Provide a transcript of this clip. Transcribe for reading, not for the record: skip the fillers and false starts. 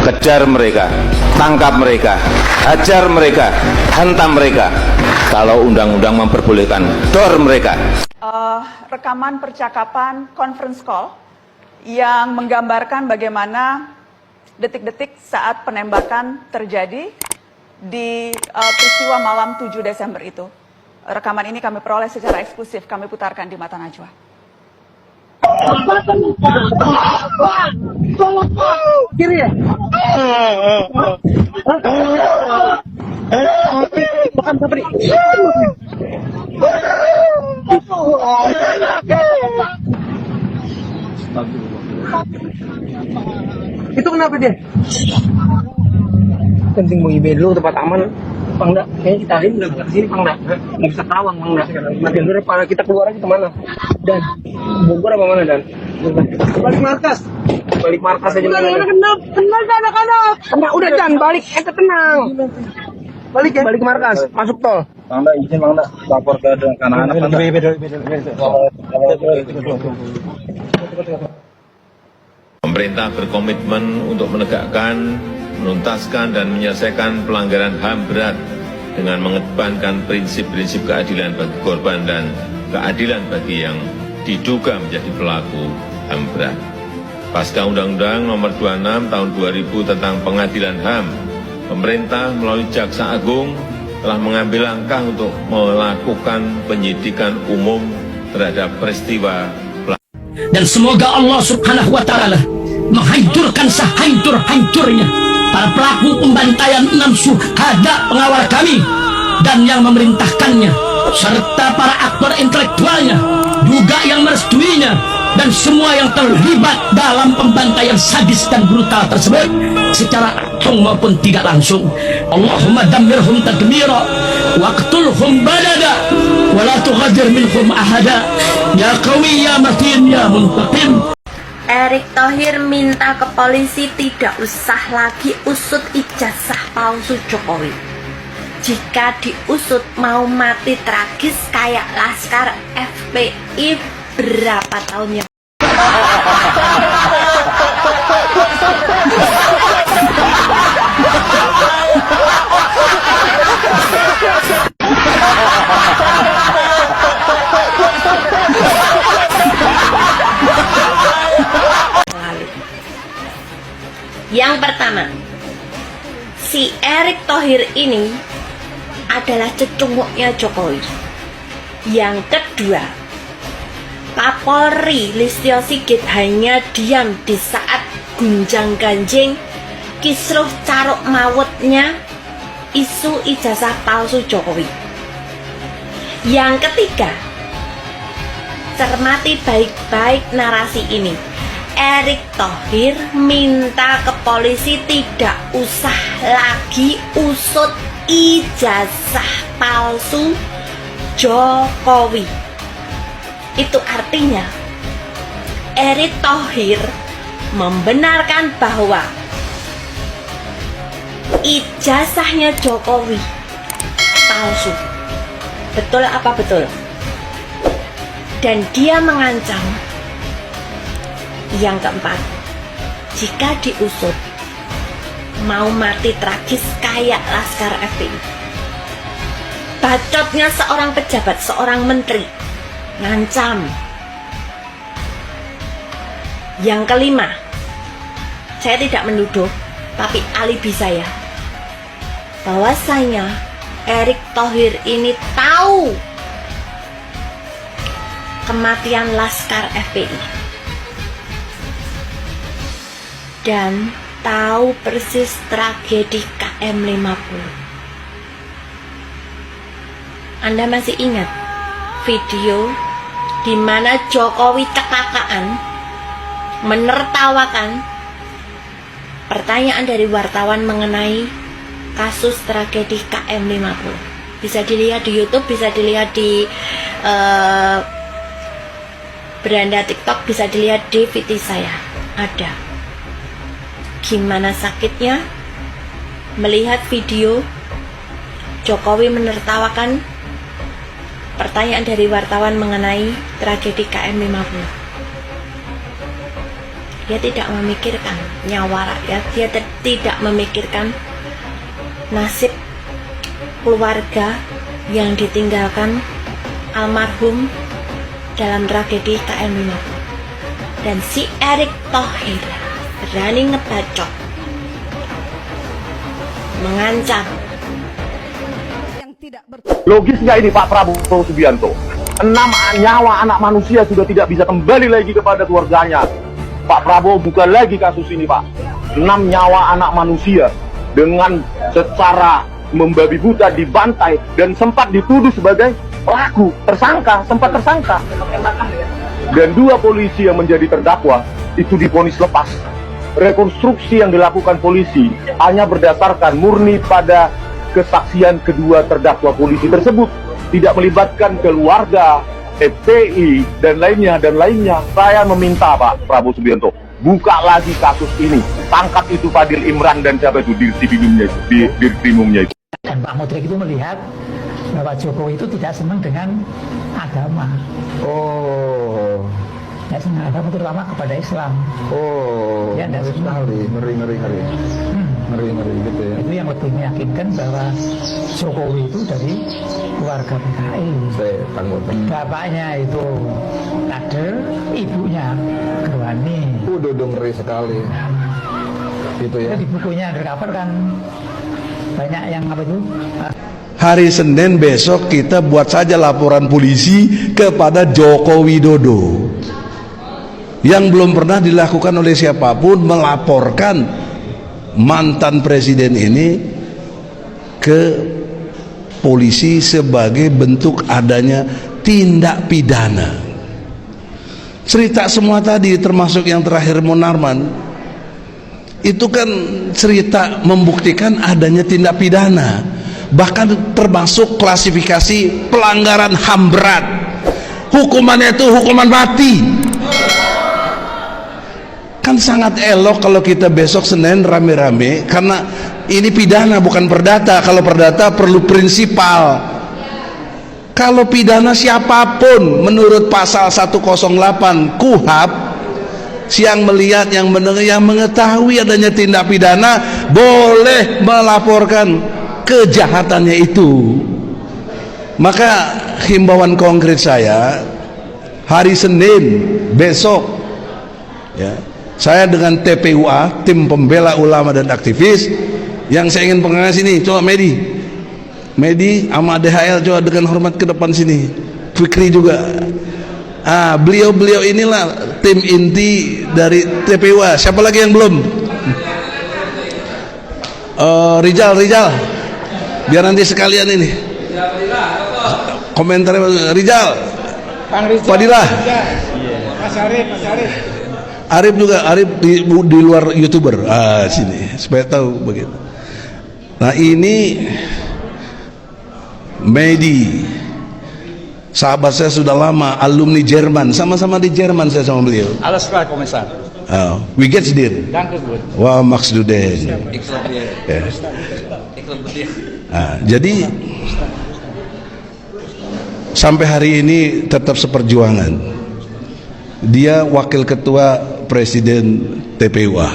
kejar mereka, tangkap mereka, hajar mereka, hantam mereka. Kalau undang-undang memperbolehkan, dor mereka. Rekaman percakapan conference call yang menggambarkan bagaimana detik-detik saat penembakan terjadi di peristiwa malam 7 Desember itu. Rekaman ini kami peroleh secara eksklusif, kami putarkan di Mata Najwa. Kiri ya? Bukan Sabri. Itu kenapa dia? Penting mau IB dulu tempat aman. Pangda, kayaknya kita hari nggak bisa kesini Pangda, nggak bisa Kerawang Pangda. Nanti dulu kalau kita keluar aja kemana? Dan Bogor apa mana Dan? Balik markas. Balik markas aja. Kenal anak-anak. Tenang, udah Dan balik, kita tenang. Balik ya, balik ke markas, masuk tol. Pangda izin Pangda lapor ke anak-anak. Pemerintah berkomitmen untuk menegakkan, menuntaskan dan menyelesaikan pelanggaran HAM berat dengan mengedepankan prinsip-prinsip keadilan bagi korban dan keadilan bagi yang diduga menjadi pelaku HAM berat. Pasca Undang-Undang Nomor 26 Tahun 2000 tentang Pengadilan HAM, pemerintah melalui Jaksa Agung telah mengambil langkah untuk melakukan penyidikan umum terhadap peristiwa. Dan semoga Allah Subhanahu wa Ta'ala menghancurkan sehancur-hancurnya para pelaku pembantaian 6 syuhada pengawal kami dan yang memerintahkannya, serta para aktor intelektualnya juga yang merestuinya, dan semua yang terlibat dalam pembantaian sadis dan brutal tersebut secara langsung maupun tidak langsung. Allahumma dammirhum tadmira waqtulhum badada wa la tughadir minhum ahada ya qawi ya matin ya muntaqim. Erick Thohir minta ke polisi tidak usah lagi usut ijazah palsu Jokowi. Jika diusut mau mati tragis kayak Laskar FPI berapa tahun yang Yang pertama, si Erick Thohir ini adalah cecunguknya Jokowi. Yang kedua, Kapolri Listio Sigit hanya diam di saat gunjang-ganjing kisruh caruk mautnya isu ijazah palsu Jokowi. Yang ketiga, cermati baik-baik narasi ini. Erick Thohir minta ke polisi tidak usah lagi usut ijazah palsu Jokowi. Itu artinya Erick Thohir membenarkan bahwa ijazahnya Jokowi palsu. Betul apa betul? Dan dia mengancam yang keempat, jika diusut mau mati tragis kayak Laskar FPI. Bacotnya seorang pejabat, seorang menteri ngancam. Yang kelima, saya tidak menuduh, tapi alibi saya bahwasanya Erick Thohir ini tahu kematian Laskar FPI dan tahu persis tragedi KM 50. Anda masih ingat video di mana Jokowi cekakaan menertawakan pertanyaan dari wartawan mengenai kasus tragedi KM 50? Bisa dilihat di YouTube, bisa dilihat di beranda TikTok, bisa dilihat di VT saya. Ada gimana sakitnya melihat video Jokowi menertawakan pertanyaan dari wartawan mengenai tragedi KM 50. Dia tidak memikirkan nyawa rakyat, dia tidak memikirkan nasib keluarga yang ditinggalkan almarhum dalam tragedi KM Lima. Dan si Erick Thohir berani ngebacok, mengancam. Logis nggak ini Pak Prabowo Subianto? 6 nyawa anak manusia sudah tidak bisa kembali lagi kepada keluarganya. Pak Prabowo buka lagi kasus ini Pak. 6 nyawa anak manusia dengan secara membabi buta dibantai dan sempat dituduh sebagai pelaku, sempat tersangka. Dan 2 polisi yang menjadi terdakwa itu divonis lepas. Rekonstruksi yang dilakukan polisi hanya berdasarkan murni pada kesaksian kedua terdakwa polisi tersebut, tidak melibatkan keluarga, FPI dan lainnya. Saya meminta Pak Prabowo Subianto, buka lagi kasus ini, tangkap itu Fadil Imran dan siapa itu dirkrimumnya itu. Dan Pak Modric itu melihat bahwa Jokowi itu tidak senang dengan agama. Oh, Tidak senang agama, terutama kepada Islam. oh, Ya, tidak senang. Ngeri gitu ya. Itu yang lebih meyakinkan bahwa Jokowi itu dari keluarga PKI. Bapaknya itu kader, ibunya Gerwani. Dong ngeri sekali. Gitu ya. Di bukunya undercover kan banyak yang apa itu? Hari Senin besok kita buat saja laporan polisi kepada Joko Widodo yang belum pernah dilakukan oleh siapapun, melaporkan mantan presiden ini ke polisi sebagai bentuk adanya tindak pidana. Cerita semua tadi termasuk yang terakhir Munarman itu kan cerita membuktikan adanya tindak pidana, bahkan termasuk klasifikasi pelanggaran HAM berat. Hukumannya itu hukuman mati. Kan sangat elok kalau kita besok Senin rame-rame, karena ini pidana bukan perdata. Kalau perdata perlu prinsipal. Kalau pidana siapapun menurut pasal 108 KUHP, yang melihat, yang mendengar, yang mengetahui adanya tindak pidana boleh melaporkan kejahatannya itu. Maka himbauan konkret saya hari Senin besok ya, saya dengan TPUA, tim pembela ulama dan aktivis, yang saya ingin pengawas ini, coba Medi sama DHL coba dengan hormat ke depan sini, Fikri juga. Beliau inilah tim inti dari TPUA. Siapa lagi yang belum? Rijal, biar nanti sekalian ini komentar. Rijal, Fadilah, Mas Arif juga, Arif di luar YouTuber. Sini supaya tahu begitu. Nah ini Medi, sahabat saya sudah lama, alumni Jerman, sama-sama di Jerman saya sama beliau. Alles klar, Kommissar. Wie geht's dir? Danke gut. Wah, machst du denn? Ya. Jadi sampai hari ini tetap seperjuangan. Dia wakil ketua presiden TPUA.